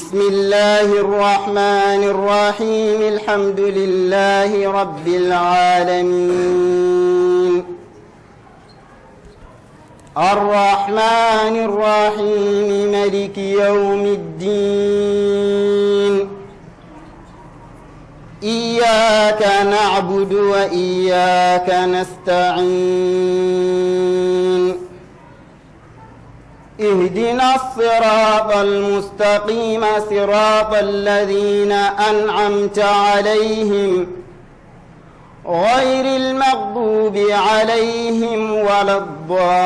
بسم الله الرحمن الرحيم الحمد لله رب العالمين الرحمن الرحيم مالك يوم الدين إياك نعبد وإياك نستعين اهدنا الصراط المستقيم صراط الذين أنعمت عليهم غير المغضوب عليهم ولا الضالين.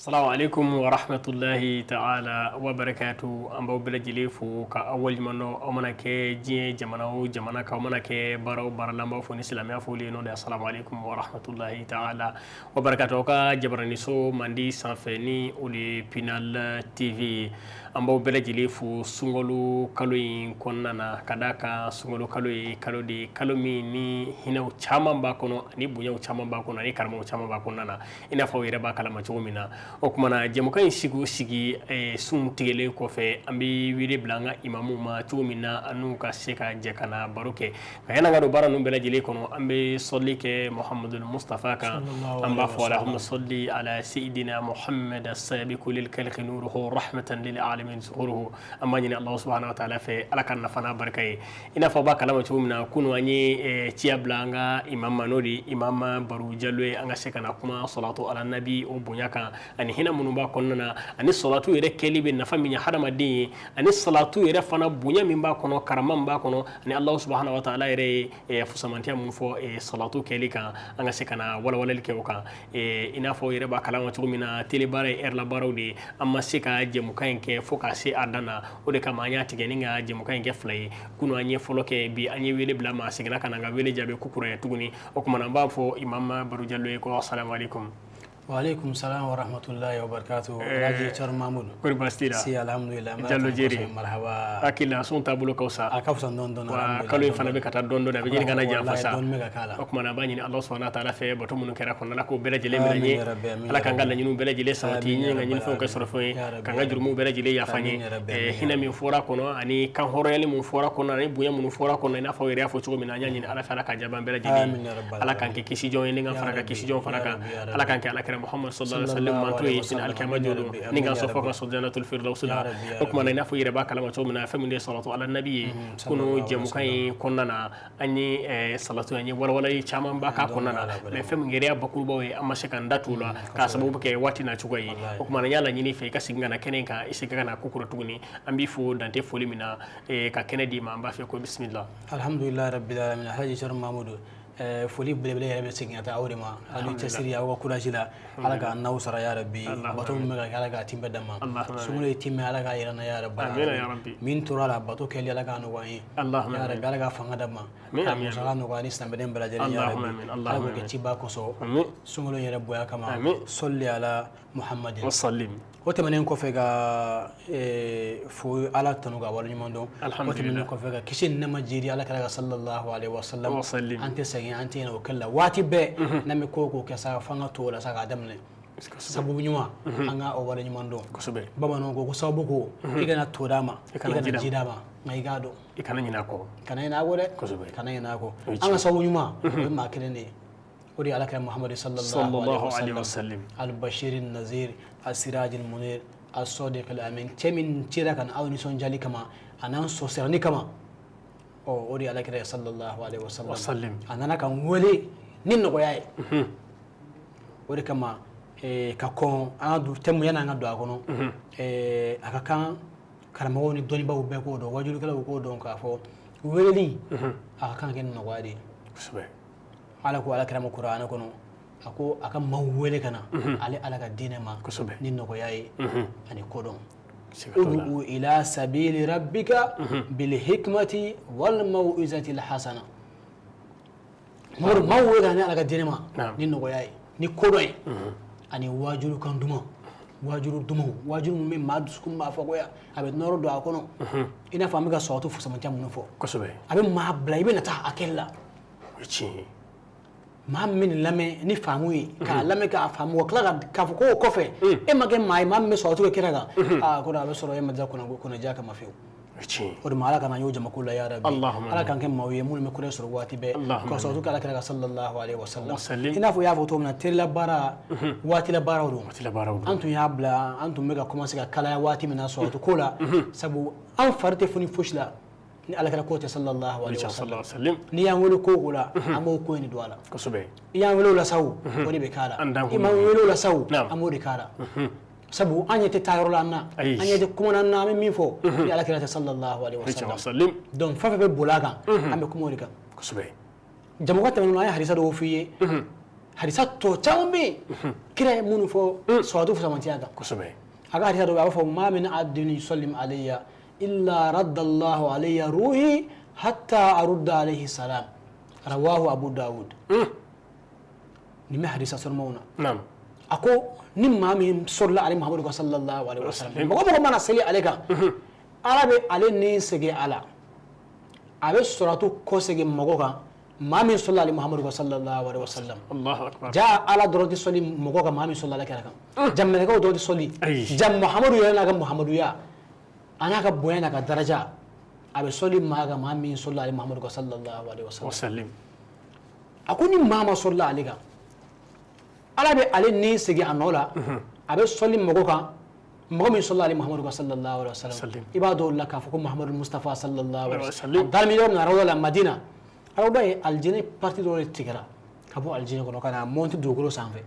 السلام عليكم ورحمة الله تعالى وبركاته. أمبو بلجلي فو كأول منو أمانك جي جمانا كأمانك بارو بارلامو فو نسلامي فولي نو السلام عليكم ورحمة الله تعالى وبركاته. كجبراني سو مندي سانفني أولي بينال تي في. Ambaw belajili fu sungolu kalo in konnana kadaka sungolu kalo di kalo mi ni hinaw chaman ba kono ani bunyaw chaman ba kono ani karamo chaman ba konnana ina fa yere ba kala ma chomina o kuma na jemukan sigi sun tigele ko fe ambi wiri blanga imamu ma chomina anu ka seka jekana baruke kayana ngado baranu belajili kono ambe solli ke muhammadul mustafa ka amba fa allahumma salli ala sayidina muhammad as-sabiqu lil khalqi nuruhu rahmatan lil من سوره أما جن الله سبحانه وتعالى في على كنا فنا بركة إن فبا كلام تومنا كونوا أني تيابلانغا إمام منوري إمام بروجلوي أنغا سكنا كما صلاة على النبي وبنياكا أني هنا منوبا كوننا أني صلاة يرى كلي بالنفع من حرم الدين أني صلاة يرى فنا بنيا من باكونو كرمان باكونو أني الله سبحانه وتعالى يرى فسمانتيا منفو صلاة كلي كا أنغا سكنا ولا الكيوكا إن فو يرى بكلام تومنا تلبارة إرلا بارودي أما سكا جمكاين كيف foka se adana o de kama anya tigeninga jemuka nge flay kuno anye foloke bi anye wele bla ma signa kana nga wele jabe kukura ya tuguni o kuma namba fo imam barujallo ko assalamu alaikum وعليكم السلام ورحمة الله وبركاته. راجي شر مامود. كل باستيرا. سي الحمد لله. جلو جيري. مرحبا. أكيد سون تابلو كوسا. أكوسا دون دون. وكلو يفعل بكتر دون دون. بيجي كنا جام فسا. دون ميجا كلا. أكمل باني الله سبحانه وتعالى في بتوم من كرا كنا لكو بلجلي ملني. على كان قال نجنو بلجلي سماتيني نجنو فوق كسرفوي. كان جرمو بلجلي يافاني. هنا من فورا كنا أني كان هوريالي من فورا كنا أني بويا من فورا كنا إنا فوريا فوتشو من أني على فلا كجبان بلجلي. على كان كيسي جون نيجا فرقة كيسي جون فرقة. على كان كلا كرا محمد صلى الله عليه وسلم. mantoy sin alkamajulu ninga so foka so jannatul firdaus la hukman ina fo yere ba kalama to mina faminde salatu ala nabi kuno jemu kay konnana anyi salatu anyi wala chaman ba ka konnana me fam ngere abakul bawe amma shakan datula ka sababu ke watina chugoyi hukman yala nyini fe ka singana kenen ka isika kana kukura tuguni ambi fo dante foli mina ka kenedi ma ba fe ko bismillah alhamdulillah rabbil alamin haji shar mamudu فولي بلبلي يا ربي سكنة أوري ما أدو تسيري أو كولا جلا على كا نوصر يا ربي باتوم مغا على كا تيم بدما سمولي تيم على كا يرانا يا رب من ترى لا باتو كلي على كا نوعي يا ربي على كا فنغدما كم شغال نوعي نسنا بدين بلاجري يا ربي على كا تيبا كوسو سمولي يا رب يا كما صلي على محمد وسلم وتمنين كوفيغا فو على تنوغا ولنيماندو وتمنين كوفيغا كيشين نما جيري على كا صلى الله عليه وسلم أنت سجين أنت هنا وكلا واتي به نمي كوكو كسا فنغتو ولا سا قدمني sabu nyuma anga o wala nyumando baba no go sabu ko igana todama igana jidama ngai gado ikana nyina ko de kana nyina ko anga sabu nyuma ma kelene ودي على كلام محمد صلى الله عليه وسلم البشير النذير السراج المنير الصادق الامين تمن تيرا كان او نسون جالي كما انا سوسرني كما او ودي على كلام صلى الله عليه وسلم انا كان ولي نين نكو ياي ودي كما كاكون انا دو تم يانا ngado akono aka kan karamo ni doni bawo be ko do wajulu kala ko do ka fo weli aka kan ken no wadi ala ko ala kala mo qur'ana kono ako aka mawwele kana ali ala ka dine ma nin no ko yayi ani kodon udu ila sabili rabbika bil hikmati wal mau'izati al hasana mor mawwele kana ala ka dine ma nin no ko yayi ni kodon ani wajulu kan duma wajuru min ma duskum ma fa goya abe noro do akono ina fa mi ga so to fu sama jamu no fo kosobe abe ma bla ibe na ta akella maa min lamɛn ni faamu ye k'a lamɛn k'a faamu wa tila k'a fɔ ko o kɔfɛ e ma kɛ maa ye maa min bɛ sɔrɔ cogo kira kan ko a bɛ sɔrɔ e ma diya kɔnɔja kama fiyewu o de ma ala kana y'o jamako la ya rabbi ala kan kɛ maaw ye minnu bɛ kɔrɛ sɔrɔ waati bɛɛ ka sɔrɔ ala kira kan sallallahu alaihi wasallam i n'a fɔ y'a fɔ cogo min na terila baara waatila baaraw don an tun y'a bila an tun bɛ ka commencer ka kalaya waati min na sɔrɔ ko la sabu an fari tɛ foni fosi la ni ala kira ko tɛ sallallahu alaihi wasallam ni y'an wele ko o la an b'o ko in don a la kosɛbɛ i y'an wele o la sawo o de bɛ k'a la i m'an wele o la sawo an b'o de k'a la sabu an ɲɛ tɛ taa yɔrɔ la an na an ɲɛ tɛ kuma na an bɛ min fɔ ni ala kira tɛ sallallahu alaihi wasallam donc fɛn fɛn bɛ boli a kan an bɛ kuma o de kan kosɛbɛ jamu ka tɛmɛnen an ye hadisa dɔw f'i ye hadisa tɔ caman bɛ yen kira ye minnu fɔ sɔrɔtu fusamatiya kan kosɛbɛ a ka hadisa dɔw bɛ a b'a fɔ maa min abdin yusallim alayya illa raddallahu alayya ruhi hatta arudda alayhi salam rawahu abu dawud ni me hadisa sɔrɔmaw na a ko ni maa min sɔrɔla ale muhamadu kan sallallahu alaihi wasallam mɔgɔ mɔgɔ mana seli ale kan ala bɛ ale ni segin a la a bɛ sɔrɔtu kɔ segin mɔgɔ kan maa min sɔrɔla ale muhamadu kan sallallahu alaihi wasallam jaa ala dɔrɔn tɛ sɔli mɔgɔ kan maa min sɔrɔla ale kɛra kan jamɛnɛkaw dɔrɔn tɛ sɔli jam muhamadu yɛrɛ n'a ka muhamaduya a n'a ka bonya n'a ka daraja a bɛ sɔli maa kan maa min sɔrɔla ale muhamadu kan sallallahu alaihi wasallam a ko ni maa ma sɔrɔla ale kan ala bɛ ale ni segin a nɔ la a bɛ sɔli mɔgɔ kan mɔgɔ min sɔrɔla ale muhamadu kan sallallahu alaihi wasallam i b'a dɔn o la k'a fɔ ko muhamadu mustafa sallallahu alaihi wasallam dalimi yɔrɔ min na rawda la madina rawda ye alijinɛ parti dɔ de tigɛra ka bɔ alijinɛ kɔnɔ ka na monti dugukolo sanfɛ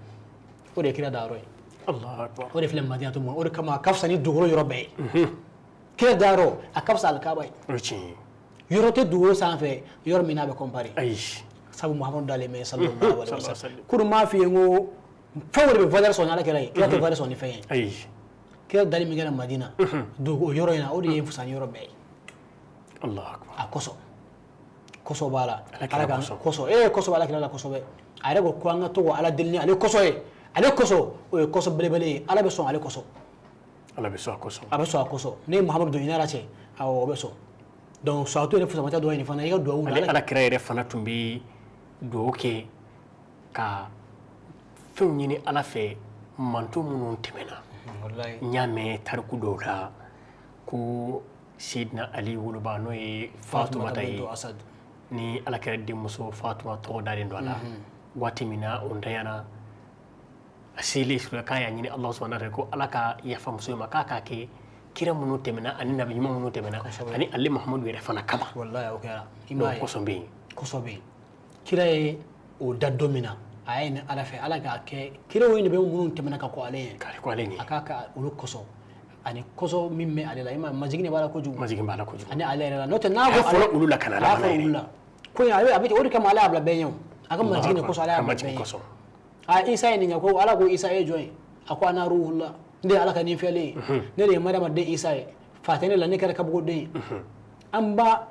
o de ye kira dayɔrɔ ye o de filɛ madina to o de kama a ka fisa ni dugukolo yɔrɔ bɛɛ ye kira dayɔrɔ a ka fisa alikaba ye yɔrɔ tɛ dugukolo sanfɛ yɔrɔ min n'a bɛ compare sabu muhamadu dalen bɛ sallallahu alaihi wasallam kuru m'a f'i ye n ko fɛn o de bɛ valeur sɔrɔ ni ala kɛra ye kira tɛ valeur sɔrɔ ni fɛn ye kira dali min kɛra madina dogo yɔrɔ in na o de ye fusa ni yɔrɔ bɛɛ ye a kosɔn kosɔn b'a la ala ka kosɔn kosɔn ala kira la kosɔbɛ a yɛrɛ ko an ka to ala deli ni ale kosɔn ye ale kosɔn o ye kosɔn belebele ye ala bɛ sɔn ale kosɔn ala bɛ sɔn a kosɔn a bɛ sɔn a kosɔn ne ye muhamadu don ɲinɛ cɛ awɔ o bɛ sɔn donc sɔrɔtu yɛrɛ fusamata dɔ ye nin fana i ka duwawu ale ala kira yɛrɛ fana tun bɛ duwawu kɛ ka fɛnw ɲini ala fɛ manto minnu tɛmɛna n y'a mɛn tariku dɔw la ko Seydina Ali woloba n'o ye Fatumata ye ni ala kɛra denmuso Fatuma tɔgɔ dalen don a la waati min na o ntanyana a selen sura k'a y'a ɲini Allah subhanahu wa ta'ala ko ala ka yafa muso in ma k'a k'a kɛ kira minnu tɛmɛna ani nabi ɲuman minnu tɛmɛna ani ale Muhamadu yɛrɛ fana kama wallahi o kɛra donc kosɔn bɛ yen kosɔn bɛ yen kira ye o da don min na a ye ni ala fɛ ala k'a kɛ kiraw ye de bɛ minnu tɛmɛna ka kɔ ale ye a k'a ka olu kosɔn ani kosɔn min bɛ ale la i ma majigin b'a la kojugu majigin b'a la kojugu ani ale yɛrɛ la n'o tɛ n'a ko fɔlɔ olu la kana ala olu la ko a bɛ o de kama ala y'a bila bɛɛ ɲɛ a ka majigin de kosɔn ala y'a bila bɛɛ ɲɛ a Isa ye nin kɛ ko ala ko Isa ye jɔn ye a ko ana ruhullah ne ye ala ka nin fɛlen ye ne de ye Mariama den Isa ye fa tɛ ne la ne kɛra kabako den ye an ba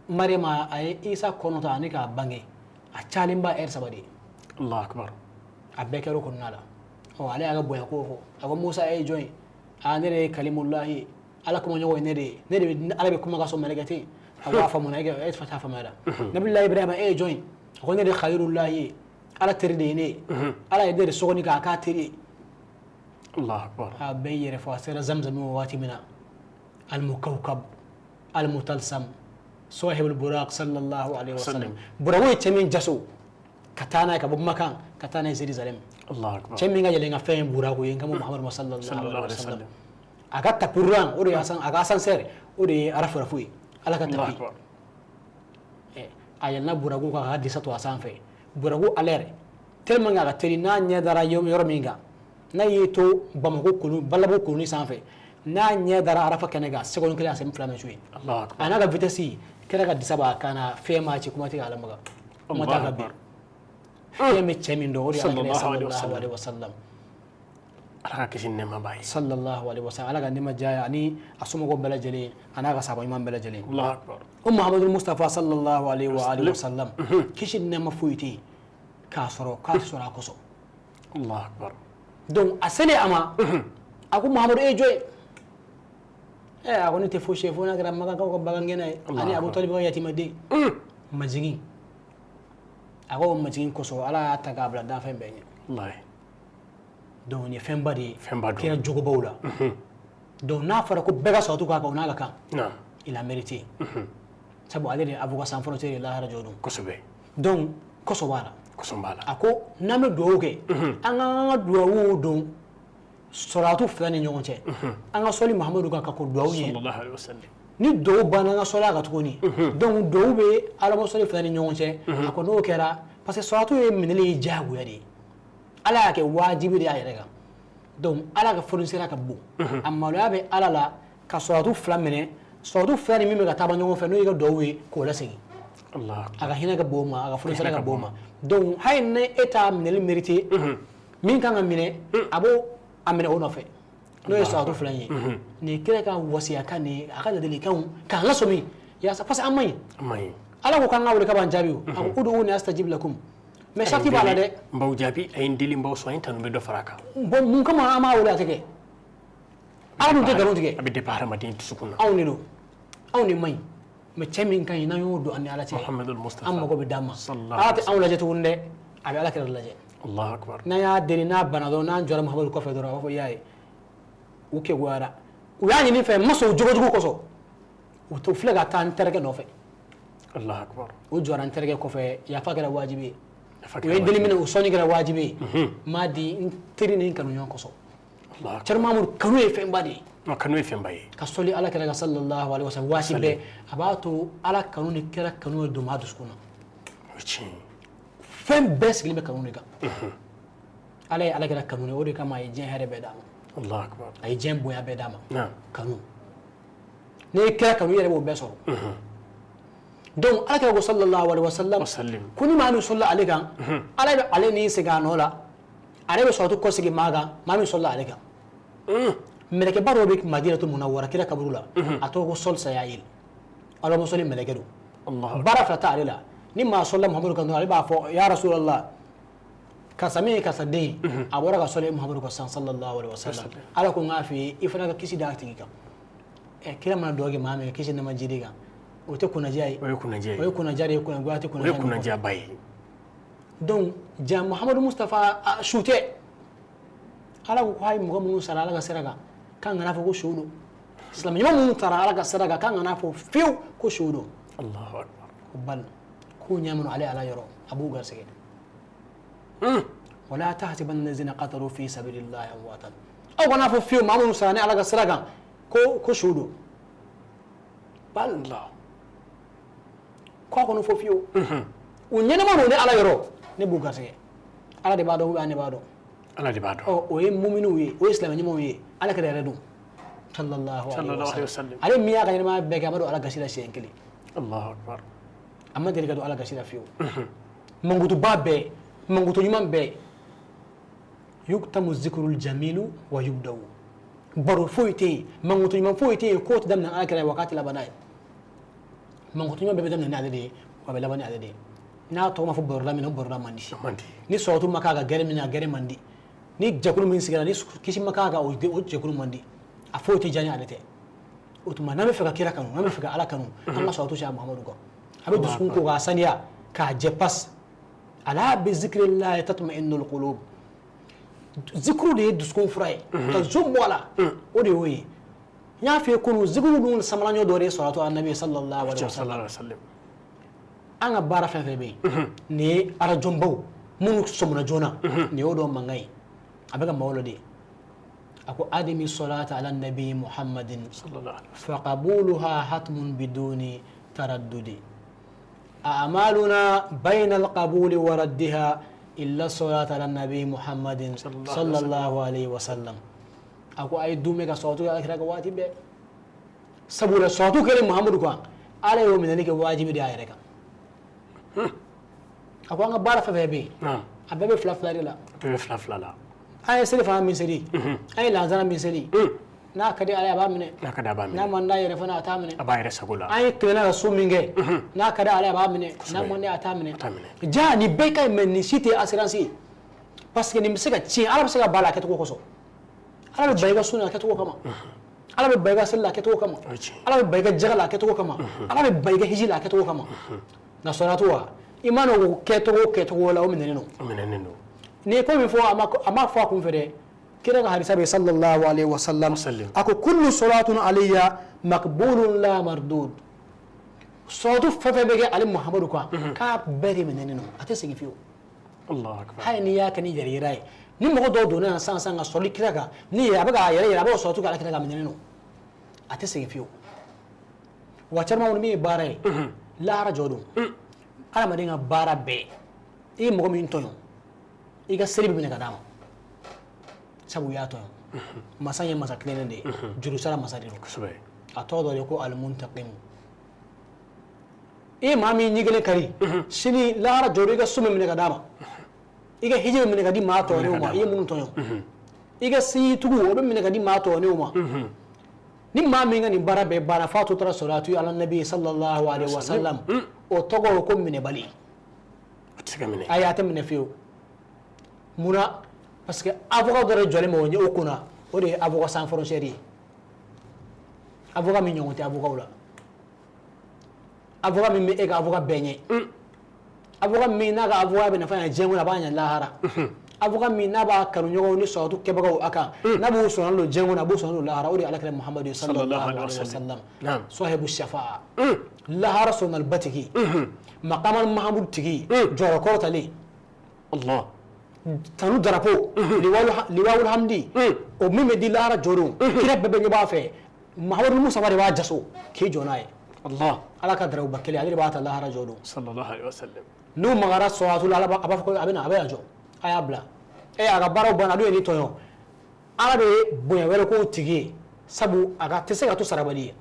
Mariama a ye Isa kɔnɔta ani k'a bange a calen ba heure 3 de ye Allahu akbar a bɛɛ kɛra o kɔnɔna la ale y'a ka bonya ko fɔ a ko Musa ye jɔn ye ne de ye kalimullahi ala kuma ɲɔgɔn ye ne de bɛ ala bɛ kuma ka sɔn mɛlɛkɛ ten a ko a faamu e fa t'a faamuya la nabilahi Ibrahima ye jɔn ye a ko ne de ye khalilullahi ye ala teri de ye ne ye ala ye ne de sɔgɔni k'a k'a teri ye Allahu akbar a bɛɛ yɛrɛ fɔ a sera zamzam waati min na al-mukawkab al-mutalsam sahibul buraq sallallahu alaihi wasallam burago ye cɛ min jaso ka taa n'a ye ka bɔ Makan ka taa n'a ye Jerusalem cɛ min ka yɛlɛn ka fɛn ye burago ye n ka Muhamadu sallallahu alaihi wasallam a ka tapiran o de ye a ka ascenseur o de ye arafurafu ye ala ka tapi a yɛlɛnna burago kan a ka disa to a sanfɛ burago alɛre tellement que a ka teli n'a ɲɛ dara yɔrɔ min kan n'a y'i to Bamako kolo Balabo koloni sanfɛ n'a ɲɛ dara arafa kɛnɛ kan seconde kelen a sɛmi 2 mètres ye a n'a ka vitesse kɛra ka disa b'a kan na fɛn ma ci kuma tɛ k'a lamaga kuma t'a ka bin fɛn bɛ cɛ min dɔn o de ye sallallahu alaihi wasallam ala ka kisi nɛɛma b'a ye sallallahu alaihi wasallam ala ka nɛɛma diya ani a somɔgɔw bɛɛ lajɛlen a n'a ka sahaba ɲuman bɛɛ lajɛlen o Muhamadu Mustafa sallallahu alaihi wasallam kisi nɛɛma foyi tɛ yen k'a sɔrɔ k'a tɛ sɔrɔ a kosɔn Allahu akbar donc a selen a ma a ko Muhamadu e jɔn ye a ko ne tɛ fosi ye fo n'a kɛra Makankaw ka bagangɛnna ye ani Abu Talibi ka yatimaden majigin ako majin koso ala ta ga bla da fen be wallahi don ni fen badi femba do kira jogo bawla don na fara ko bega sautu ka na ga kan na ila mérité sabu ale de avocat sans frontières la hara jodum kosobe donc koso wala kosombala ako name duwawu kɛ an ka duwawu don salatu fila ni ɲɔgɔn cɛ an ka sɔli mahamadu kan ka ko duwawu ɲɛ sallallahu alaihi wasallam ni duwawu banna an ka sɔli a kan tuguni donc duwawu bɛ alama sɔli fila ni ɲɔgɔn cɛ a ko n'o kɛra parce que salatu ye minɛli ye diyagoya de ye ala y'a kɛ wajibi de y'a yɛrɛ kan donc ala ka fonisera ka bon a maloya bɛ ala la ka salatu fila minɛ salatu fila ni min bɛ ka taaba ɲɔgɔn fɛ n'o ye ka duwawu ye k'o lasegin Allah a ka hinɛ ka bon ma a ka fonisera ka bon ma donc hali ni e t'a minɛli mérité min kan ka minɛ a b'o a minɛ o nɔfɛ n'o ye salatu fila ye nin kira ka wasiya kan ni a ka ladilikanw k'an lasomi yaasa parce que an man ɲi ala ko k'an ka wele ka b'an jaabi o a ko ud'uuni astajib lakum mais sarti b'a la dɛ n b'aw jaabi a ye n deli n b'aw sɔn a ye tanu bɛ dɔ fara a kan bon mun kama an b'a wele a tɛ kɛ ala dun tɛ nkalon tigɛ a bɛ dépend hadamaden dusukun na anw de don anw de man ɲi mais cɛ min ka ɲi n'an y'o don an ni ala cɛ Muhammadul Mustafa an mago bɛ d'an ma sallallahu ala tɛ anw lajɛ tuguni dɛ a bɛ ala kɛrɛ lajɛ Allahu akbar n'an y'a deli n'a bana dɔrɔn n'an jɔra Muhamadu kɔfɛ dɔrɔn a b'a fɔ i y'a ye u kegunyara u y'a ɲini fɛ n ma sɔn o jogojugu kɔsɔn u to filɛ ka taa n terikɛ nɔfɛ Allahu akbar u jɔra n terikɛ kɔfɛ yafa kɛra wajibi ye u ye n deli minɛ u sɔnni kɛra wajibi ye n m'a di n teri ni n kanuɲɔgɔn kɔsɔn Cɛrno Mahamadu kanu ye fɛnba de ye kanu ye fɛnba ye ka sɔli ala kɛra ka sallallahu alaihi wasallam waati bɛɛ a b'a to ala kanu ni kɛra kanu ye don maa dusukun na o ye tiɲɛ ye fɛn bɛɛ sigilen bɛ kanu de kan ala ye ala kɛra kanu de o de kama a ye diɲɛ hɛrɛ bɛɛ d'a ma Allahu akbar a ye diɲɛ bonya bɛɛ d'a ma naam kanu n'i kɛra kanu i yɛrɛ b'o bɛɛ sɔrɔ donc ala kɛra ko sallallahu alaihi wasallam ko ni maa min sɔlila ale kan ala bɛ ale ni segin a nɔ la ale bɛ sɔrɔtu kɔ segin maa kan maa min sɔlila ale kan mɛlɛkɛba dɔw bɛ Madinatu Munawwara kira kaburu la a tɔgɔ ko Sol Sayayil ala ma sɔli mɛlɛkɛ don baara fila tɛ ale la ni maa sɔlila Muhamadu kan dɔrɔn ale b'a fɔ ya Rasulallah karisa min ye karisa den ye a bɔra ka sɔli Muhamadu kan san sallallahu alaihi wasallam ala ko n k'a f'i ye i fana ka kisi d'a tigi kan kira mana dɔgɔ kɛ maa min ka kisi nama jiri kan o tɛ kunnajiya ye o ye kunnajiya o ye kunnajiya de ye kunnagoya tɛ kunnajiya o ye kunnajiyaba ye donc ja Muhamadu Mustafa su tɛ ala ko k'a ye mɔgɔ minnu sara ala ka sira kan k'an kana fɔ ko su don silamɛ ɲuman minnu taara ala ka sira kan k'an kana fɔ fiyewu ko su don Allahu akbar ko bal k'u ɲɛ minnu ale ala yɔrɔ a b'u garisɛgɛ wala tahsabanna allazina qatalu fi sabilillahi amwatan aw kana fɔ fiyewu maa minnu sara ni ala ka sira kan ko su don bal k'a kɔni fɔ fiyewu u ɲɛnama don ni ala yɔrɔ ne b'u garisɛgɛ ala de b'a dɔn ou ne b'a dɔn ala de b'a dɔn o ye muminiw ye o ye silamɛ ɲumanw ye ala kɛra yɛrɛ don sallallahu alaihi wasallam ale min y'a ka ɲɛnamaya bɛɛ kɛ a ma don ala gasi la siɲɛ kelen Allahu akbar a ma deli ka don ala gasi la fiyewu mankutuba bɛɛ mankutu ɲuman bɛɛ yuktamu zikrul jamilu wa yubdawu baro foyi tɛ yen mankutu ɲuman foyi tɛ yen k'o tɛ daminɛ ala kɛra ye wagati laban n'a ye mankutu ɲuman bɛɛ bɛ daminɛ ni ale de ye wa a bɛ laban ni ale de ye n'a tɔgɔ ma fɔ barola min na o barola man di ni sɔrɔtu ma k'a ka gɛrɛ min na a gɛrɛ man di ni jɛkulu min sigira ni kisi ma k'a kan o jɛkulu man di a foyi tɛ diya ni ale tɛ o tuma n'an bɛ fɛ ka kira kanu n'an bɛ fɛ ka ala kanu an ka sɔrɔtu siya Muhamadu kan a bɛ dusukun ko k'a saniya k'a jɛ pasi ala bi zikrillahi tatma'innul qulub zikru de ye dusukun fura ye ka zon bɔ a la o de y'o ye n y'a f'i ye kunu zikru dun samaraɲɔ dɔ de ye sɔrɔtu annabi sallallahu alaihi wasallam an ka baara fɛn fɛn bɛ yen nin ye arajɔnbaw minnu sɔmina joona nin y'o dɔn mankan ye a bɛ ka maaw la de a ko adimi salata ala nabi muhammadin faqabuluha hatmun biduni taraddudi a'maluna bayna alqabuli wa raddiha illa salata ala nabi muhammadin sallallahu alaihi wasallam a ko a ye dume ka sɔrɔtu ala kira ka waati bɛɛ sabula sɔrɔtu kɛlen muhammadu kan ala y'o minɛli kɛ wajibi de a yɛrɛ kan a ko an ka baara fɛn fɛn bɛ yen a bɛɛ bɛ fila fila de la a bɛɛ bɛ fila fila la an ye seli fana min seli an ye lansara min seli n'a ka di ala ye a b'a minɛ n'a ka di a b'a minɛ n'a man d'a yɛrɛ fana a t'a minɛ a b'a yɛrɛ sago la an ye tilenna ka so min kɛ n'a ka di ala ye a b'a minɛ n'a man d'a ye a t'a minɛ jaa nin bɛɛ ka ɲi mɛ nin si tɛ assurance ye parce que nin bɛ se ka tiɲɛ ala bɛ se ka ba la a kɛcogo kɔsɔn ala bɛ ba i ka sunna a kɛcogo kama ala bɛ ba i ka seli la a kɛcogo kama ala bɛ ba i ka jaga la a kɛcogo kama ala bɛ ba i ka hiji la a kɛcogo kama nasaratu wa imano keto wala o mineno ne ko mi fo ama fo ko fede kira ga hadisa be sallallahu alaihi wasallam ako kullu salatun alayya maqbulun la mardud صوتو ففبيجي على محمد كاب بري منينو اتسيغي فيو الله اكبر هاي نيا كني جريراي ني مغو دونا سان صلي كراغا ني يابغا يري ابو صوتو على كراغا منينو اتسيغي فيو واترما ونمي باراي لا رجودو انا مدينه بارا بي اي مغو مين تويو ايغا سريب بي نغادام سابو يا تويو مسانيا مساكلين دي جروسرا مساديرو كسبي اتودو يكو المنتقم mami nyigele kari sini lara joriga sume mine kadama iga hije mine kadi mato ne uma iye mun tonyo iga si tugu obe mine kadi mato ne uma ni mami ngani barabe bara fatu tara salatu ala nabi sallallahu alaihi wasallam o togo ko mine bali tiga mine ayata mine fiyo muna parce que avocat dore jole mo nyi okuna o de avocat sans frontières avocat mi nyongote avocat wala avocat mi ega avocat benye avocat mi naga avocat be na fanya jengo na banya lahara avocat mi na ba kanu nyogo ni sotu kebaga aka na bu so lo jengo na bu so lo lahara ori alakra muhammad sallallahu alaihi wasallam sahibu shafa'a lahara sunal batiki maqam al mahmud tigi joro ko tali allah tanu darapo liwal hamdi o mi me di lahara joro kira bebe nyoba fe mahmud musa bari wa jaso ki jonaye الله على قدر وبكلي عليه بات الله رجوله صلى الله عليه وسلم نو مغارات صلاه الله ابا فكو ابنا ابا جو اي ابلا اي aga baro bana do ni toyo ala be boya wele ko tigi sabu aga tese ga to sarabali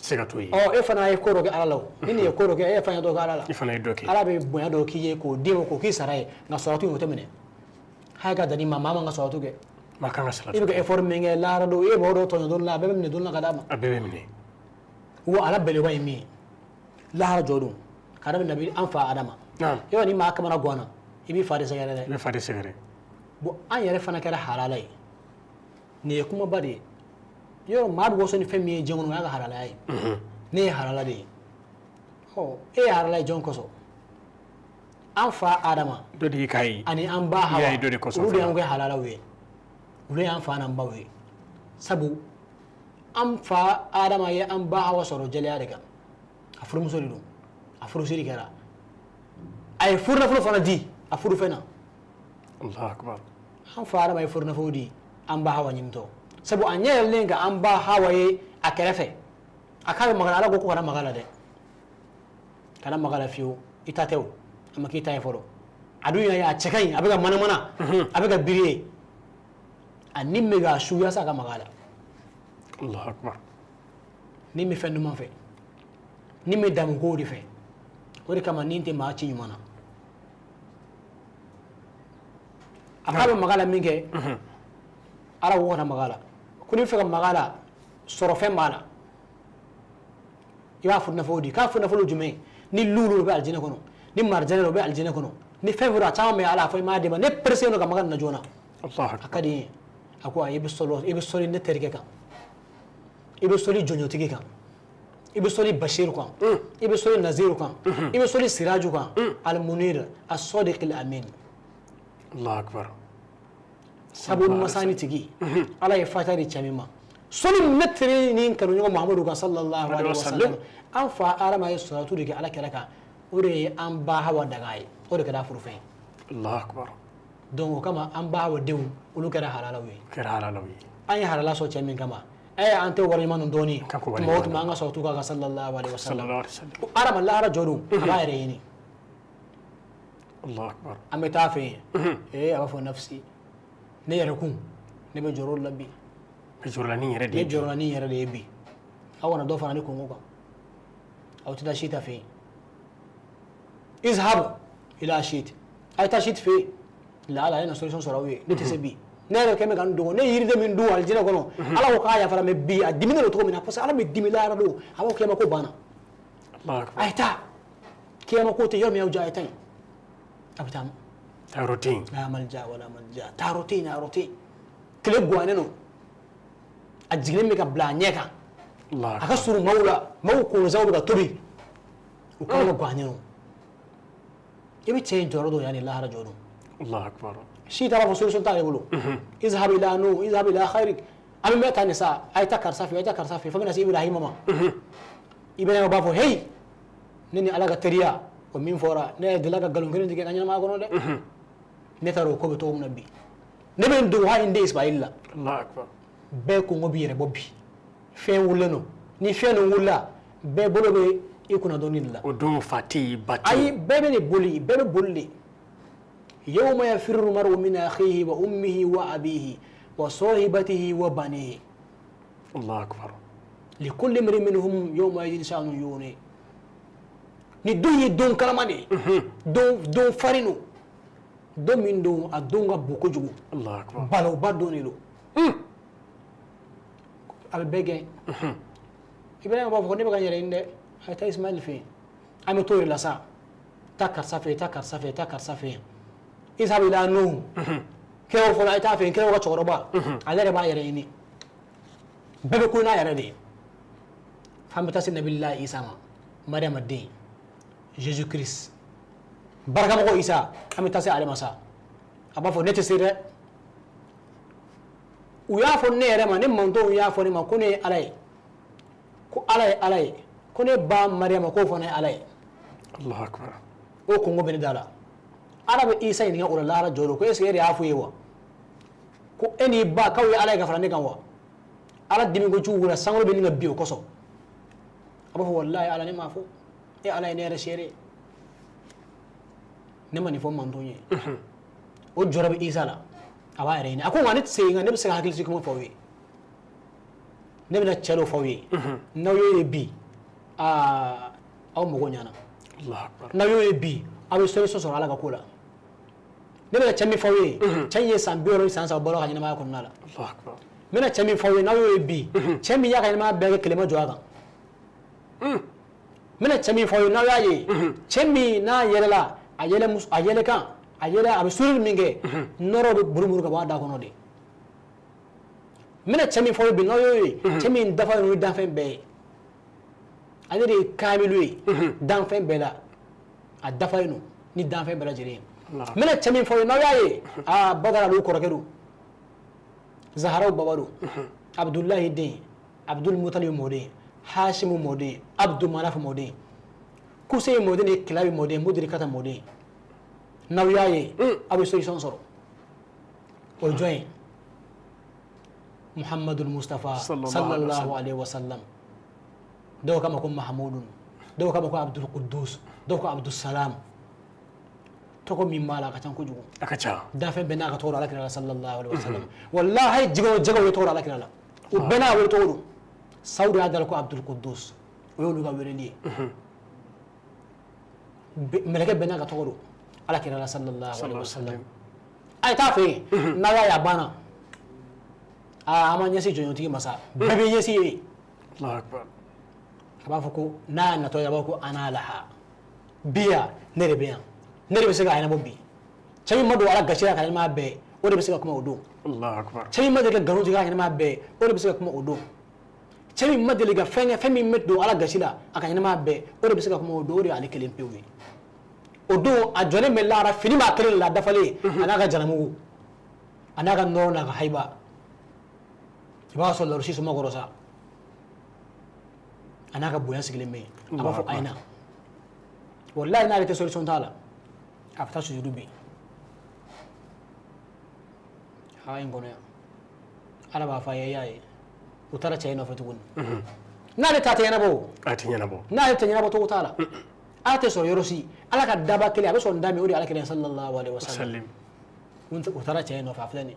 sega to yi o e fana e koro ke ala law ni e koro ke e fana do ga ala e fana do ke ala be boya do ki ye ko dimo ko ki saray na salatu yo temene ha ga dani mama nga salatu ke makanga salatu ibe ke e forme nge lara do e bo do toyo do la be me do na ga dama abebe mine wo ala bele way mi lahara jodum kada be nabi an fa adama yo ni ma kamara gona ibi fade segere de be fade segere bo an yere fana kala halalai ne kuma bade yo ma do so ni femi jengon ga halalai ne halalade ho e halalai jon koso an fa adama do di kai ani an ba hawa ya do de koso do an ga halalawe ule an fa nan bawe sabu am fa adama ye am ba hawa soro jeliya daga afuru musori dum afuru siri kara ay furna fulu fana di afuru fena allah akbar am fa adama ye furna fodi am ba hawa nyimto sabu anya lenga am ba hawa ye akerefe akabe magala ala goko kana magala de kana magala fiyo itatew amaki tay foro adunya ya cekai abiga mana abiga biriye animme ga shuya saka magala الله أكبر نيمي فن ما في نيمي دام غوري في وري كمان نينتي ما تشي يمانا أكابو مغالا مينكي على وورا مغالا كوني فيك مغالا صرفين مالا يوافر نفودي كافر نفولو جمعي ني لولو بي الجنة كنو ني مرجانة بي الجنة كنو ني فيفورا تامي على فاي ما ديما ني برسيونو كمغالا نجونا الله أكبر أكادي أكوا يبسولي نتريكي كان ibe soli jonyo tigi kan ibe soli bashir kan ibe soli nazir kan ibe soli siraju kan al munir as-sadiq al-amin allah akbar sabu masani tigi ala ya fatari chamima soli metri nin kanu nyogo muhammadu kan sallallahu alaihi wasallam an fa arama ya salatu digi ala kalaka ore an ba hawa dagai ore kada furfe allah akbar don kama an ba hawa dewu ulu kada halalawi an ya halala so chamin kama ay ante wari man doni mawt ma nga sawtu ka sallallahu alaihi wasallam arama la ara jodu bayre ni allah akbar ameta fi afu nafsi ne yarakun ne be jorol labbi be jorlani yere de bi awana do fana ni kongo ka aw tada shita fi izhab ila shit ay ta shit fi la la ina solution sorawi ne tsebi nere keme kan do ne yirde min do aljina kono ala ko kaya fara me bi adimina to mina parce ala me dimila ra do awo kema ko bana allah akbar ayta kema ko te yomi awja aytan abitam tarotin la malja wala malja tarotin aroti kle gwane no ajigre me ka blanyeka allah aka suru maula mau ko zawdu ka tobi o kama gwane no يبي تشين جورو يعني الله رجعونه الله أكبر شيء ترى رسول الله تعالى يقولوا اذهب إلى نوح اذهب إلى خيرك أنا ما تنسى أي تكر صافي فمن أسيب إلى ماما يبين أنا بافو هي نني على كتريا ومين فورا نه دلها قالون كرين تيجي أنا ما أقوله ده نتارو كوب توم نبي نبي ندوها إندي إسماعيل الله أكبر بيكون مبير بوبي فين ولنو ni fɛn nin wulila bɛɛ bolo bɛ i kunna dɔɔni de la o don fati bati ayi bɛɛ bɛ ne boli bɛɛ bɛ boli de yawma yafirru mar'u min akhihi wa ummihi wa abihi wa sahibatihi wa banihi الله أكبر likulli imri'in minhum yawma idhin sha'nun yughni ni don ye don kalama de don farinu don min don a don ka bon kojugu الله أكبر balawba don de don a bɛ bɛɛ gɛn Ibrahima b'a fɔ ko ne bɛ ka n yɛrɛ ɲini dɛ a ye taa Ismail fɛ yen an bɛ t'o de la sa taa karisa fɛ yen taa karisa fɛ yen taa karisa fɛ yen Isa bɛ ila Nuhu kɛwɔ fɔlɔ a ye taa fɛ yen kɛwɔ ka cɛkɔrɔba ale yɛrɛ b'a yɛrɛ ɲini bɛɛ bɛ ko n'a yɛrɛ de ye f'an bɛ taa se Nabililahi Isa ma Mariama den Jésus Christ barakamɔgɔ Isa an bɛ taa se ale ma sa a b'a fɔ ne tɛ se dɛ u y'a fɔ ne yɛrɛ ma ne mantɔnw y'a fɔ ne ma ko ne ye Ala ye ko Ala ye ko ne ba Mariama k'o fana ye Ala ye الله أكبر o kɔngɔ bɛ ne da la Ala bɛ Isa ɲininka o la lahara jɔdon ko est ce que e de y'a fɔ ye wa ko e n'i ba k'aw ye Ala ye ka fara ne kan wa Ala dimi kojugu wula sankolo bɛ nin ka bi o kɔsɔn a b'a fɔ walahi Ala ne m'a fɔ e Ala ye ne yɛrɛ seere ne ma nin fɔ mantɔn ye o jɔrɔ bɛ Isa la a b'a yɛrɛ ɲini a ko nka ne tɛ se nka ne bɛ se ka hakili sigi kuma fɔ aw ye ne bɛna cɛ dɔ fɔ aw ye n'aw ye bi aw mago ɲana الله أكبر n'aw ye bi aw bɛ solution sɔrɔ Ala ka ko la ne bɛna cɛ min fɔ aw ye cɛ in ye san 60 san 3 bɔra ka ɲɛnamaya kɔnɔna la الله أكبر n bɛna cɛ min fɔ aw ye n'aw ye bi cɛ min y'a ka ɲɛnamaya bɛɛ kɛ tilema jɔ a kan n bɛna cɛ min fɔ aw ye n'aw y'a ye cɛ min n'a yɛlɛla a yɛlɛkan a bɛ suruli min kɛ nɔrɔ bɛ burumuru ka bɔ a da kɔnɔ de n bɛna cɛ min fɔ aw ye bi n'aw y'o ye cɛ min dafa ye danfɛn bɛɛ ye ale de ye kaamilu ye danfɛn bɛɛ la a dafalen don ni danfɛn bɛɛ lajɛlen ye n bɛna cɛ min fɔ aw ye n'aw y'a ye Badara olu kɔrɔkɛ don Zaharaw baba don Abdulahi den Abdul Mutalib mɔden Hashimu mɔden Abdul Manaf mɔden Kusay mɔden ni Kilabi mɔden Mudrikata mɔden n'aw y'a ye aw bɛ solution sɔrɔ o jɔn ye Muhammadul Mustafa sallallahu alaihi wa sallam dɔw kama ko Mahamudun dɔw kama ko Abdul Quddus dɔw ko Abdul Salam tɔgɔ min b'a la a ka ca kojugu a ka ca danfɛn bɛɛ n'a ka tɔgɔ don Alakira la sallallahu alaihi wa sallam wallahi jɛgɛw ye tɔgɔ don Alakira la o bɛɛ n'a wele tɔgɔ don Sawudu y'a dala ko Abdul Quddus o y'olu ka weleli ye mɛlɛkɛ bɛɛ n'a ka tɔgɔ don Alakira la sallallahu alaihi wa sallam a ye taa fɛ yen n'a y'a ye a banna an ma ɲɛsin jɔnjɔntigi ma sa bɛɛ bɛ ɲɛsin ye الله أكبر a b'a fɔ ko n'a natɔ ye a b'a fɔ ko ana laha bi yan ne de bɛ yan ne de bɛ se ka ɲɛnabɔ bi cɛ min ma don Ala gasi la ka ɲɛnamaya bɛɛ o de bɛ se ka kuma o don الله أكبر cɛ min ma deli ka nkalon tigɛ a ka ɲɛnamaya bɛɛ o de bɛ se ka kuma o don cɛ min ma deli ka fɛn kɛ fɛn min bɛ don Ala gasi la a ka ɲɛnamaya bɛɛ o de bɛ se ka kuma o don o de y'ale kelen pewu ye o don a jɔlen bɛ lahara fini b'a kelen de la a dafalen a n'a ka jalamugu a n'a ka nɔrɔ n'a ka hayiba i b'a sɔrɔ lawurusi soma kɔrɔ sa a n'a ka bonya sigilen bɛ yen a b'a fɔ ayina wallahi n'ale tɛ solution t'a la a bɛ taa sujudu bi haa in kɔnɔ yan Ala b'a fɔ a ye y'a ye u taara cɛ in nɔfɛ tuguni n'ale ta tɛ ɲɛnabɔ o a tɛ ɲɛnabɔ n'ale tɛ ɲɛnabɔ cogo t'a la Ala tɛ sɔrɔ yɔrɔ si Ala ka daba kelen a bɛ sɔn da min o de ye Alakira sallallahu alaihi wa sallam u taara cɛ in nɔfɛ a filɛ nin ye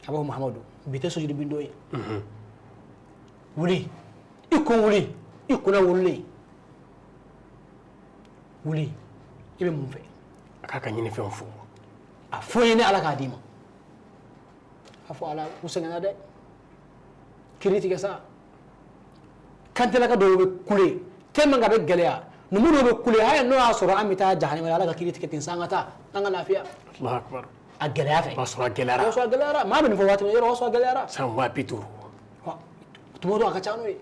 a b'a fɔ Muhamadu bi tɛ sujudu bin don ye wuli i kun wuli i kunna wulilen wuli i bɛ mun fɛ a k'a ka ɲinifɛnw fɔ a fɔ n ye ni Ala k'a d'i ma a fɔ Ala u sɛgɛnna dɛ kiri tigɛ sa kantelaka dɔw bɛ kule tellement que a bɛ gɛlɛya numu dɔw bɛ kule hali n'o y'a sɔrɔ an bɛ taa jahanama la Ala ka kiri tigɛ ten sa an ka taa an ka lafiya الله أكبر a gɛlɛya fɛ o b'a sɔrɔ a gɛlɛyara o b'a sɔrɔ a gɛlɛyara maa bɛ nin fɔ waati min yɔrɔ o b'a sɔrɔ a gɛlɛyara san 50 tuma dɔw a ka ca n'o ye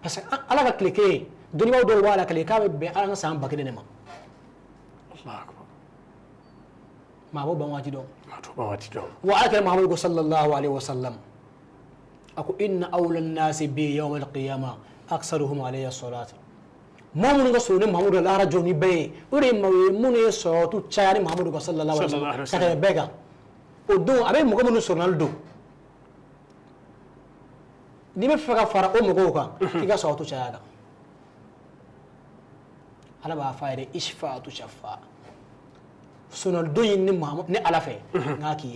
parce que Ala ka tile kelen dɔnnibaw dɔw b'a la tile k'a bɛ bɛn Ala ka san 1000 de ma الله أكبر ما هو بمواجه دون ما تو بمواجه دون وعلى محمد صلى الله عليه وسلم أكو إن أولى الناس بي يوم القيامة أكثرهم عليه الصلاة ما من رسول محمد الله رجوني بي وريم من يسوع تشاري محمد صلى الله عليه وسلم كذا بيجا ودون أبي مكمل رونالدو نيم فكا فرا مكوكا كيكا صوت تشاري على بافاير إشفاء تشفاء رونالدو يني محمد ني على في ناكي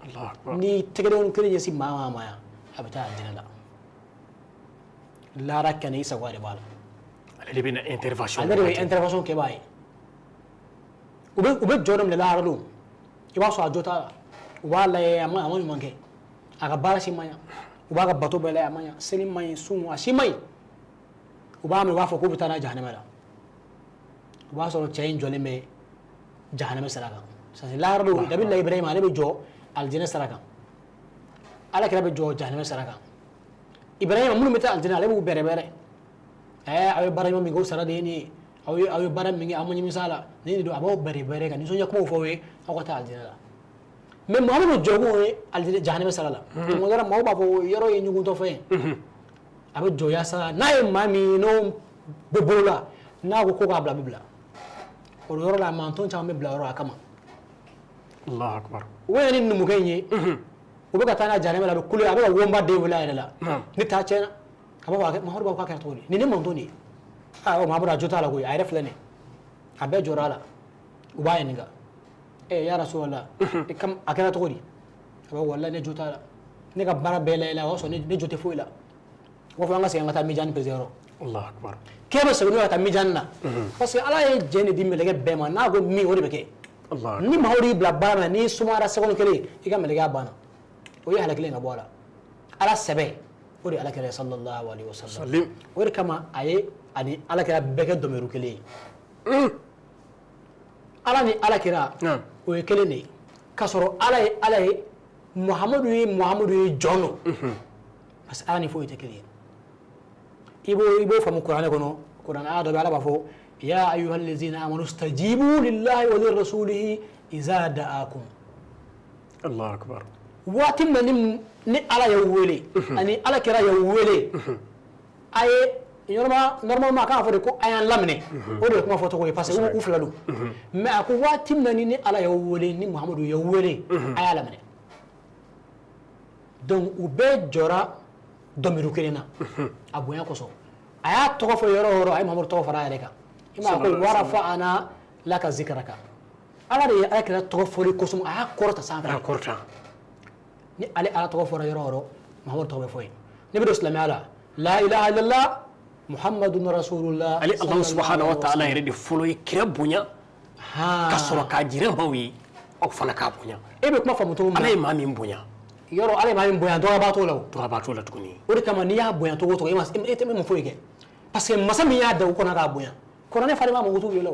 الله أكبر ni tegedon kire yesi mama maya abita aljina la lara kane isa wari bala اللي بينا انترفاسيون alere intervention ke bay ube jodom le lara dum iba so ajota wala ama manke aga bara si maya uba ga bato bele amanya selim may sumu asimay uba me wafo ko bitana jahannama la uba so change jole me jahannama saraka sa lara dum dabil la ibrahim ale be jo aljina saraka ala kira be jo jahannama saraka ibrahim mun meta aljina ale bu bere bere ayo bara mi go sara de ni ayo bara mi amanyi misala ni do abo bere bere kan so yakmo fo we akota aljina la mais muhammadu jogo aljina jahannama sarala mo dara mo ba fo yoro yi nyugo to fe abo jo ya sara na e mami no bebola na ko ko bla bla o yoro la manton cha me bla yoro akama الله أكبر وين النموكيني وبقى تانا جانب لا بكل أبغى وومبا دي ولا لا نتاعنا أبغى واقع ما هو بقى واقع تقولي نيني مونتوني ما برا جوتا لا قوي عارف لني أبغى جورالا وباي نيجا إيه يا رسول الله كم أكيد تقولي أبغى والله نجوتا لا نيجا برا بيلا لا وصل نجوتي فويلا وفلان سيان غتا ميجان بزيرو الله أكبر كيف بس بنو غتا ميجاننا بس على جيني دي ملقى بما ناقول مي وري بكي الله ni mahori bla bara ni sumara sekono kele iga meliga bana o ya halakile na bola ala sebe ori ala kale sallallahu alaihi wasallam ori kama aye ani ala kira beke domeru kele ala ni ala kira o ye kele ne kasoro ala ye muhammadu ye jono parce ala ni fo ite kele ibo famu qur'an kono qur'an ado ala ba fo يا أيها الذين آمنوا استجيبوا لله ولرسوله إذا دعاكم الله أكبر واتم ني على يوولي أني على كرا يوولي أي نورمال ما كان فودي كو أيان لامني ودي كما فوتو كوي باسي او فلالو ما اكو واتم ني على يوولي ني محمد يوولي أيا لامني دون وبي جورا دوميرو كينا ابويا كوسو أيا توفو يورو أي محمد توفو رايليكا ima ko warafa'ana laka zikraka ala de akira togofori kusum a korta sanfa a korta ni ali ala togofora yororo muhammad togobe foy ni bido islam ala la ilaha illallah muhammadun rasulullah ali allah subhanahu wa ta'ala yiri folo kira bunya ha kasoro ka jira bawi o fana ka bunya e be kuma famuto mun ala ma min bunya yoro ala ma min bunya do ba to law tukuni ori kama ni ya bunya to to e me foy ke parce que masa mi ya da ko na ka bunya korone fari ma mugutu yelo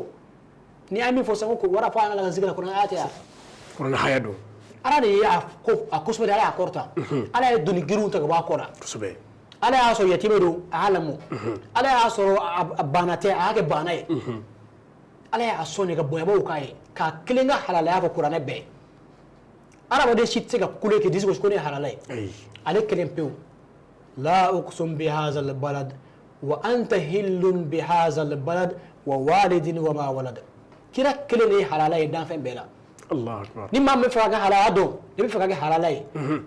ni ami fo sango ko wara fa ala zikra korone atiya korone hayado ara de ya ko akusbe ala akorta ala e duni giru ta ba kora sube ala ya so yatimedo alamu ala ya so abanate age banae ala ya so ne ga boya bo kai ka kilinga halala ya ko korone be ara bo de shitte ga kule ke disgo ko ne halala ai ale kilim pew la uqsum bi hadha al balad wa anta hillun bi hadha al balad wa walidin wa ma walad kira kele ne halala e dan fen bela Allah akbar ni ma me faga halala do ni me faga halala e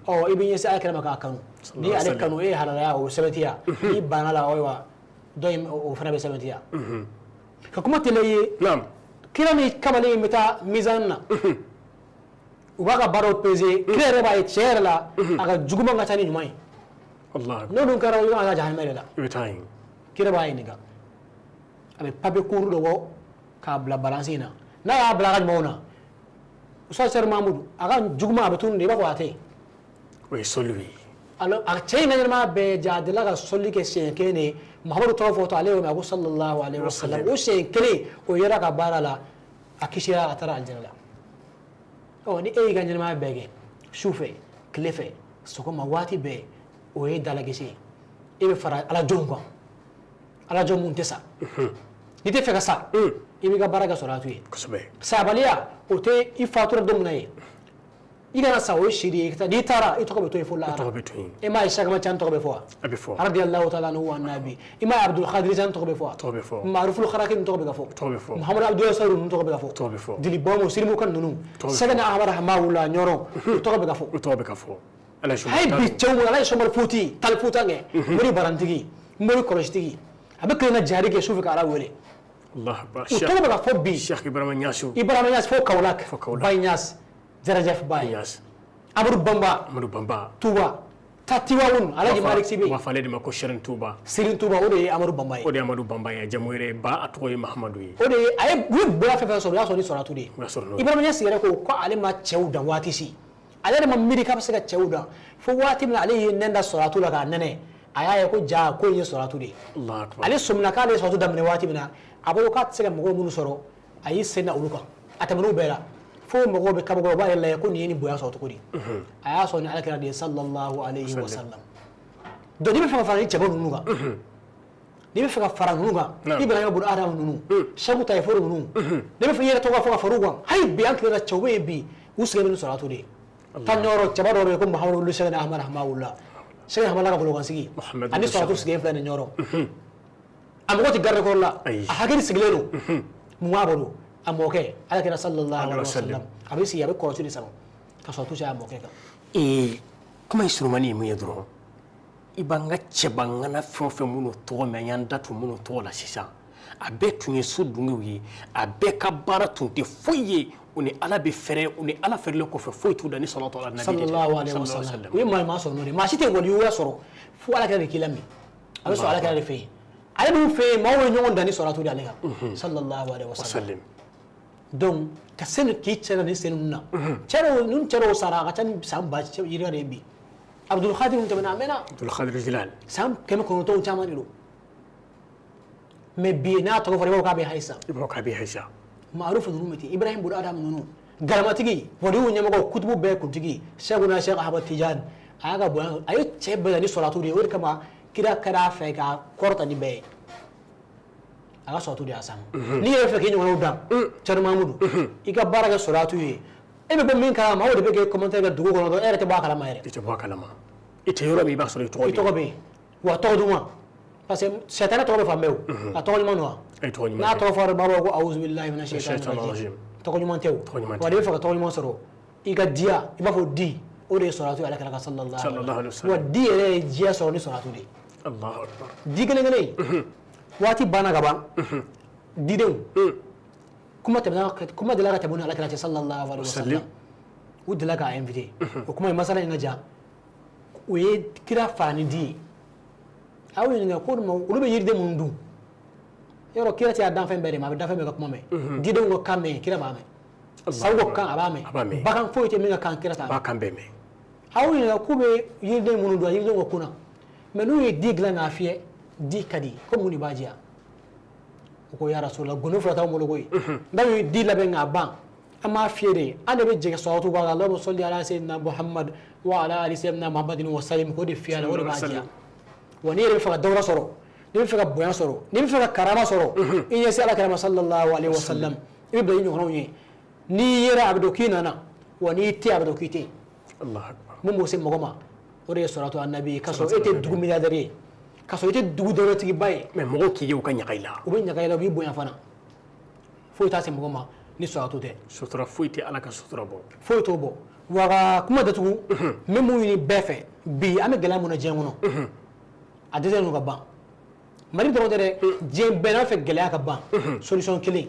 o ibn yasa akra maka kanu ni ale kanu e halala o sabatiya ni banala o wa doim o fana be sabatiya ka kuma tele nam kira ni kamale meta mizanna ubaga baro peze kira reba e cherla aga juguma ngata ni nyumai Allah no dun kara yo aga jahannama la yotain kira ba niga abe pabe kuru do ka bla balancina na ya bla ga mona usa ser mamudu aga juguma abe tun de ba ko ate we solwi alo a chayna ma be jadila ga solli ke sen kene muhammadu tawafatu alayhi wa sallallahu alaihi wasallam o sen kele o yara ka barala akishira atara aljanna o ni e ga ma bege shufe klefe soko mawati be o e dalagesi e be fara ala jongo ala jomu ntesa ni te feka sa ibi ka baraka salatu ye kosbe sabaliya o te i fatura domna ye i kana sa o shiri ta di tara i to be to fo la to be to e ma isha kama chan to be fo abi fo radiyallahu ta'ala anhu wa nabi e ma abdul qadir chan to be fo ma'ruf al kharakin to be fo muhammad abdul saru to be fo dili bomo sirmu kan nunu sagana ahmar hamawula nyoro to be fo ala shumar hay bi cewu ala shumar futi tal futange muri barantigi muri korostigi abaka na jari ke shufi ka ala wele Allah akbar to be fo bi Sheikh Ibrahim Niass fo kaulak bay Niass Jarajaf bay Amadou Bamba Touba Tatiwawun Alhaji Malick Sy wa fale de mako Serigne Touba o de Amadou Bamba ya jamoire ba atoy Mahamadou yi o de ay bu bla fe so ya so ni soratu de Ibrahim Niass yere ko ale ma cewu da wati si ale de ma miri ka se ka cewu da fo wati min alayhi nenda soratu la ka nene aya ko ja ko ni soratu de Allah akbar ale sumna ka le soratu da min wati mina abo ka se ka mo mun soro ayi sena uluka atamanu bela fo mo be kabo ba yalla yakun yini boya so to kudi aya so ni alakira de sallallahu alaihi wasallam do ni be fa fara ni chabo nunuga ni be fa fara nunuga ibrahim ibn adam nunu shabu tayfur nunu ni be fa yera to fa faruga hay bi ankira chawe bi usge min salatu de tanoro chabo do ko muhammadu sallallahu alaihi wasallam sey hamala ka bologan sigi ani salatu sigi fa ni nyoro amgo ti garre ko la ahagiri siglelo muwabolo amoke ala kira sallallahu alaihi wasallam abisi yabe ko tuni sano ka so tu ja amoke ka kuma instrumani mu yedro ibanga chebanga na fofe muno to me yanda to muno to la sisa abe tunye sudungu yi abe ka bara tunte foye uni ala be fere uni ala fere ko fe foye tu dani sallallahu alaihi wasallam wi ma so no ma site woni yo soro fu ala kira kilami abe so ala kira fe ala du fe ma wo nyon dani sallallahu alaihi wasallam sallallahu alaihi wasallam donc ka sen ki cera ni sen nunna cera nun cera sara ka tan sam ba ce yira rebi abdul khadir mun tabana mena abdul khadir jilal sam kema ko to chama ni do me bi na to ko fare ka be haisa ma'ruf nurumati ibrahim bul adam nunu garamatigi wodi wunya mago kutubu be kuntigi shaguna sheikh ahmad tijan aga bo ayo ce be ni salatu de wor kama kira kada fe ka korta ni be aga salatu de asam ni ye fe kinyo woda char mamudu iga baraga salatu ye ebe be min ka ma wodi be ke commentaire ga dugo gono do ere te ba kala ma ere ite yoro mi ba so to be wa to duma parce que setana to be fameu a to ni manwa na to far baba ko auzu billahi minash shaitanir rajim to ko nyuman tew wadi fa to nyuman soro iga dia iba fo di o de salatu ala kala sallallahu alaihi wasallam wadi ere dia so ni salatu de Allahu akbar di gele gele wati bana gaba di de kuma dalaga tabuna ala kala sallallahu alaihi wasallam udla ka invité o kuma masala inga ja o ye kira fani di awu ni ko mo ulube yirde mundu yoro kira ti adam fe mbere ma be dafa me ko kuma me di de ngo kamme kira ba me sawo kan abame bakan foyte mi kan kira ta ba kan be me awu ni ko be yirde mundu yirde ngo kuna me no ye digla na fiye di kadi ko muni bajiya ko ya rasulullah gonu fata mo logoy ndaw di la be nga ban ama fiere ande be jege sawtu ba Allahumma salli ala sayyidina Muhammad wa ala ali sayyidina Muhammadin wa sallim ko di fiala wala bajiya woni re fa dawra soro ni fa boyan soro ni fa karama soro in yasi ala karama sallallahu alaihi wasallam ibe ni hono ni yera abdo kinana woni ti abdo kite Allah akbar mun mo se mogoma ore salatu annabi kaso ete dugu miliyadare kaso ite dugu doro tigi baye mais mogo ki yew ka nyakaila o be nyakaila bi boyan fana fo ta se mogoma ni salatu de sutura fuiti ala ka sutura bo fo to bo waga kuma da tugu memu ni befe bi ame gela mo na jemuno adede no gaba mari doro de je bena fe gela ka ba solution kili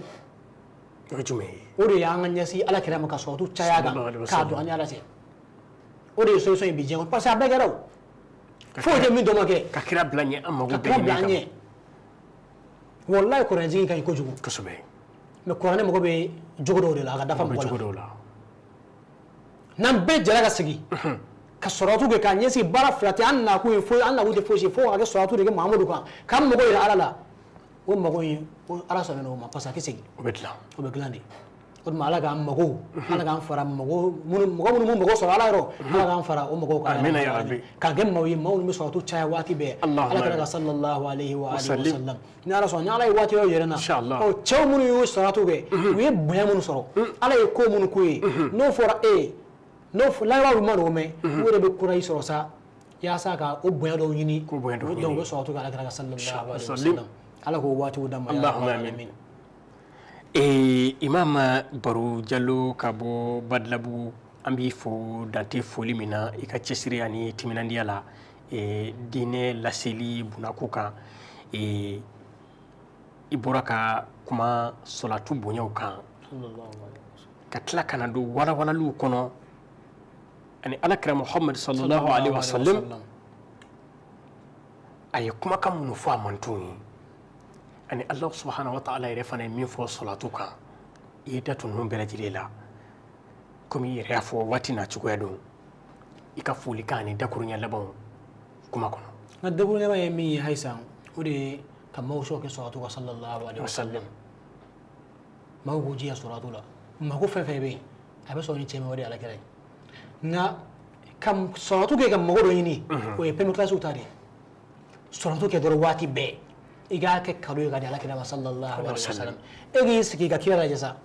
jume o de ya nganya si ala kira maka salatu chaya ga ka do anya ala se o de solution bi je ko parce que abegero fo je min do make ka kira blanye amago be blanye wallahi ko ranji kan ko jugu kasobe me ko ne mago be jogodo de la ga dafa mo jogodo la nan be jara ga sigi ka salatu ge kan yesi bara flati anna ko fo anna wude fo si fo ga salatu de Muhammadu kan kam mago ila ala la o mago yi o ala so no ma pasa ke sigi o be glandi o ma ala k'an mago ala k'an fara mɔgɔ minnu mago sɔrɔ ala yɔrɔ ala k'an fara o mɔgɔw kan amina ya rabbi k'an kɛ maaw ye maaw min bɛ sɔrɔtu caya waati bɛɛ ala kɛra ka sallallahu alaihi wa sallam ni ala sɔnna ni ala ye waati dɔw yɛrɛ na ɔ cɛw minnu y'o sɔrɔtu kɛ u ye bonya minnu sɔrɔ ala ye ko minnu k'u ye n'o fɔra n'o layɔrɔ ma n'o mɛn o de bɛ kurayi sɔrɔ sa yaasa ka o bonya dɔw ɲini donc u bɛ sɔrɔtu kɛ ala kɛra ka sallallahu alaihi wa sallam ala k'o waatiw d'an ma allahumma amin imam Baro Jallow ka bɔ Badalabugu an b'i fo dante foli min na i ka cɛsiri ani timinandiya la diinɛ laseli bunako kan i bɔra ka kuma salatu bonyaw kan ka tila ka na don walawalaliw kɔnɔ ani alakira Muhammad sallallahu alaihi wa sallam a ye kumakan minnu fɔ a man t'o ye ani Allah subhanahu wa ta'ala yɛrɛ fana ye min fɔ salatu kan i ye da to ninnu bɛɛ lajɛlen la komi i yɛrɛ y'a fɔ waati n'a cogoya don i ka folikan ani dakuruɲɛ labanw kuma kɔnɔ nka dakuruɲɛ laban ye min ye Hayisa o de ye ka maaw sɔn kɛ salatu kan sallallahu alaihi wa sallam maaw k'u jiya salatu la mako fɛn fɛn bɛ yen a bɛ sɔrɔ ni cɛ min o de ye alakira ye nka ka salatu kɛ ka mago dɔ ɲini o ye premier classe ta de ye salatu kɛ dɔrɔn waati bɛɛ i k'a kɛ kado ye ka di alakira ma sallallahu alaihi wa sallam e k'i sigi ka kira lajɛ sa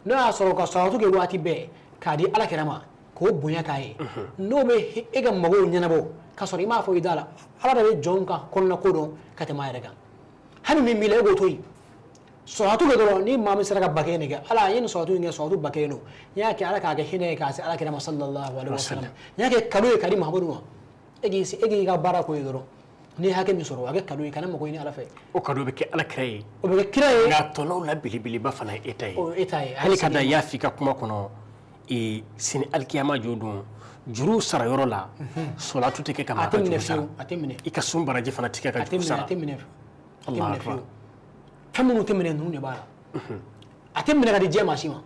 n'o y'a sɔrɔ ka salatu kɛ waati bɛɛ k'a di alakira ma k'o bonya k'a ye n'o bɛ e ka magow ɲɛnabɔ ka sɔrɔ i m'a fɔ i da la ala de bɛ jɔn ka kɔnɔna ko dɔn ka tɛmɛ a yɛrɛ kan hali min b'i la e k'o to yen salatu kɛ dɔrɔn ni maa min sera ka ba kelen de kɛ ala n ye nin salatu in kɛ salatu ba kelen don n y'a kɛ ala k'a kɛ hinɛ ye k'a se alakira ma sallallahu alaihi wa sallam n y'a kɛ kado ye ka di Mahamadu ma e k'i ka baara k'o ye dɔrɔn ni hakɛ min sɔrɔ a kɛ kado ye kana mago ɲini ala fɛ o kado bɛ kɛ alakira ye o bɛ kɛ kira ye nka tɔnɔw la belebeleba fana ye eta ye o ye eta ye hali ka da y'a f'i ka kuma kɔnɔ sini alikiyama jo don juru sara yɔrɔ la salatu tɛ kɛ ka maa ka juru sara a tɛ minɛ i ka sun baraji fana tɛ kɛ ka juru sara a tɛ minɛ fiyewu fɛn minnu tɛ minɛ ninnu de b'a la a tɛ minɛ ka di diɲɛ maa si ma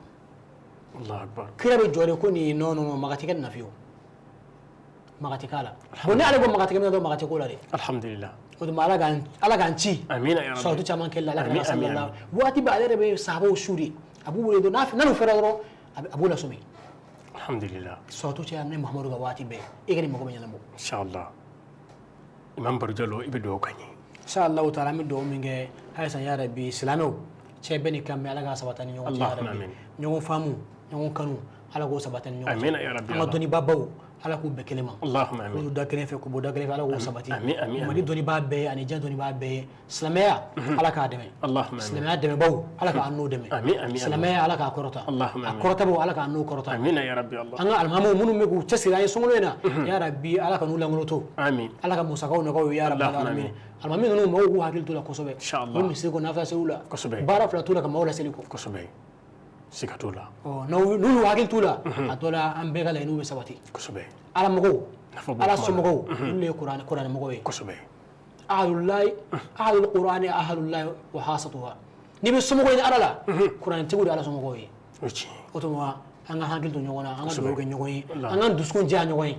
kira bɛ jɔ de ko nin ye non maga tɛ kɛ nin na fiyewu maga tɛ k'a la bon ni ale ko maga tɛ kɛ min na dɔrɔn maga tɛ k'o la dɛ alhamdulillah o tuma ala k'an ci amina ya rabbi salatu caman kɛli la ala kana sallallahu waati bɛɛ ale yɛrɛ bɛ sahabaw su de a b'u wele dɔrɔn n'u fɛra dɔrɔn a b'u lasɔmi alhamdulillah salatu caya ne Mahamadu ka waati bɛɛ e ka nin mago bɛ ɲɛnabɔ inshallah imam Baro Jallow i bɛ dugawu k'an ye inshallah taala an bɛ dugawu min kɛ halisa ya rabbi silamɛw cɛ bɛɛ ni kan bɛ ala ka sabata ni ɲɔgɔn cɛ ya rabbi ɲɔgɔn faamu ɲɔgɔn kanu ala k'o sabata ni ɲɔgɔn cɛ amina ya rabbi an ka dɔnnibaa baw ala k'u bɛɛ kelen ma allahumma amin k'u da kelen fɛ k'u bɔ da kelen fɛ ala k'o sabati amin mali dɔnnibaa bɛɛ ani diɲɛ dɔnnibaa bɛɛ silamɛya ala k'a dɛmɛ allahumma amin silamɛya dɛmɛbaw ala k'an n'o dɛmɛ silamɛya ala k'a kɔrɔta allahumma a kɔrɔtabaw ala k'an n'o kɔrɔta amina ya rabbi allah an ka alimamiw minnu bɛ k'u cɛsiri an ye sunkalo in na ya rabbi ala ka n'u lankolon to amin ala ka musakaw nɔgɔya u ye ya rabbi alamin alimami ninnu mɔgɔw k'u hakili to la kosɛbɛ inshallah u misiri ko nafila seliw la kosɛbɛ baara fila t'u la ka maaw laseli kɔ kosɛbɛ siga t'o la n'u y'u hakili t'u la a dɔ la an bɛɛ ka laɲiniw bɛ sabati kosɛbɛ ala mɔgɔw ala somɔgɔw olu ye kuranɛ mɔgɔw ye kosɛbɛ ahadul qur'ani ahadulahi wa hasatuha n'i bɛ somɔgɔw ye ala la kuranɛtigiw de ala somɔgɔw ye o tiɲɛ o tuma an ka hakili to ɲɔgɔn na an ka dugawu kɛ ɲɔgɔn ye an ka dusukun diya ɲɔgɔn ye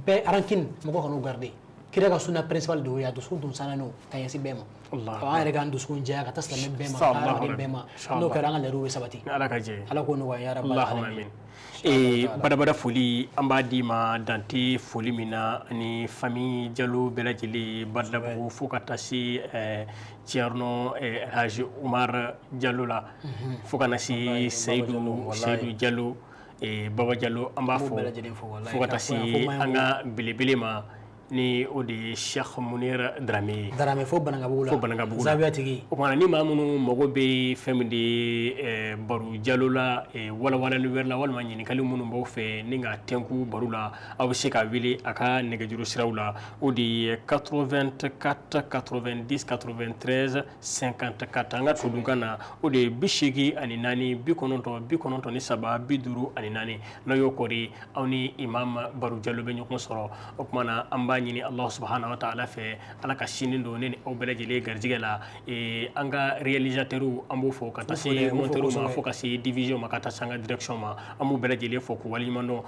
bɛɛ arankini mɔgɔ kan'u garder kira ka sunna principal de y'o ye a dusukun tun sannen ka ɲɛsin bɛɛ ma an yɛrɛ k'an dusukun diya ka taa silamɛ bɛɛ ma ka hadamaden bɛɛ ma n'o kɛra an ka layiru bɛ sabati ala ka jɛ ala k'o nɔgɔya ya rabbal alamin badabada foli an b'a d'i ma dante foli min na ani famille Jallow bɛɛ lajɛlen Badalabugu fo ka taa se Ciyɛrno Haji Umar Jallow la fo ka na se Seyidu Jallow Baba Jallow an b'a fɔ fo ka taa se an ka belebele ma ni o de ye Cheikh Munir Darame fo Banangabugu la Zawiya tigi o kumana ni maa minnu mago bɛ fɛn min de ye Baro Jallow la walawalali wɛrɛ la walima ɲininkali minnu b'aw fɛ ni ka tɛnku baro la aw bɛ se k'a wele a ka nɛgɛjuru siraw la o de ye 84 90 93 54 an ka todunkan na o de ye 84 94 93 54 n'aw y'o kɔri aw ni imam Baro Jallow bɛ ɲɔgɔn sɔrɔ o kumana an b'a b'a ɲini Allah subhanahu wa ta'ala fɛ ala ka sini don ne ni aw bɛɛ lajɛlen garijɛgɛ la an ka réalisateur an b'o fɔ ka taa se monteur ma fo ka se division ma ka taa se an ka direction ma an b'u bɛɛ lajɛlen fɔ k'u waleɲuman dɔn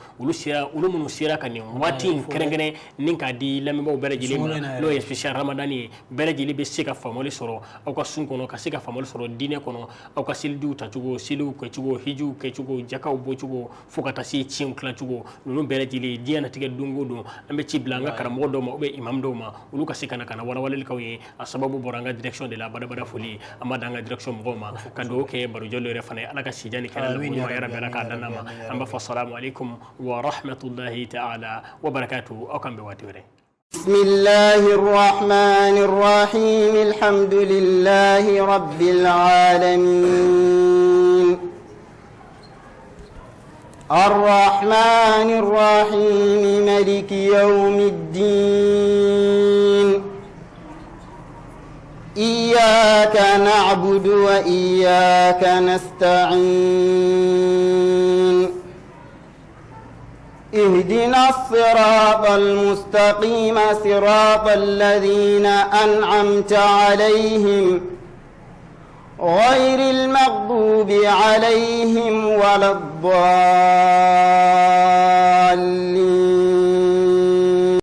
olu minnu sera ka nin waati in kɛrɛnkɛrɛn ni k'a di lamɛnbaaw bɛɛ lajɛlen ma n'o ye spécial ramadani ye bɛɛ lajɛlen bɛ se ka faamuyali sɔrɔ aw ka sun kɔnɔ ka se ka faamuyali sɔrɔ diinɛ kɔnɔ aw ka selidiw tacogo seliw kɛcogo hijiw kɛcogo jakaw bɔcogo fo ka taa se tiɲɛw tilacogo ninnu bɛɛ lajɛlen diɲɛ natigɛ don o don an bɛ ci bila an ka karamɔgɔ dɔw ma ou bien imam dɔw ma olu ka se ka na walawalelikaw ye a sababu bɔra an ka direction de la badabada foli an b'a da an ka direction mɔgɔw ma ka dugawu kɛ baro jɔlo yɛrɛ fana ye ala ka sija ni kɛnɛ laɲuman yɛrɛ bɛɛ la k'a dan ma an b'a fɔ salamu alaikum wa rahmatullahi ta'ala wa barakatuhu aw kan bɛn waati wɛrɛ. بسم الله الرحمن الرحيم الحمد لله رب العالمين الرحمن الرحيم مالك يوم الدين إياك نعبد وإياك نستعين اهدنا الصراط المستقيم صراط الذين أنعمت عليهم غير المغضوب عليهم ولا الضالين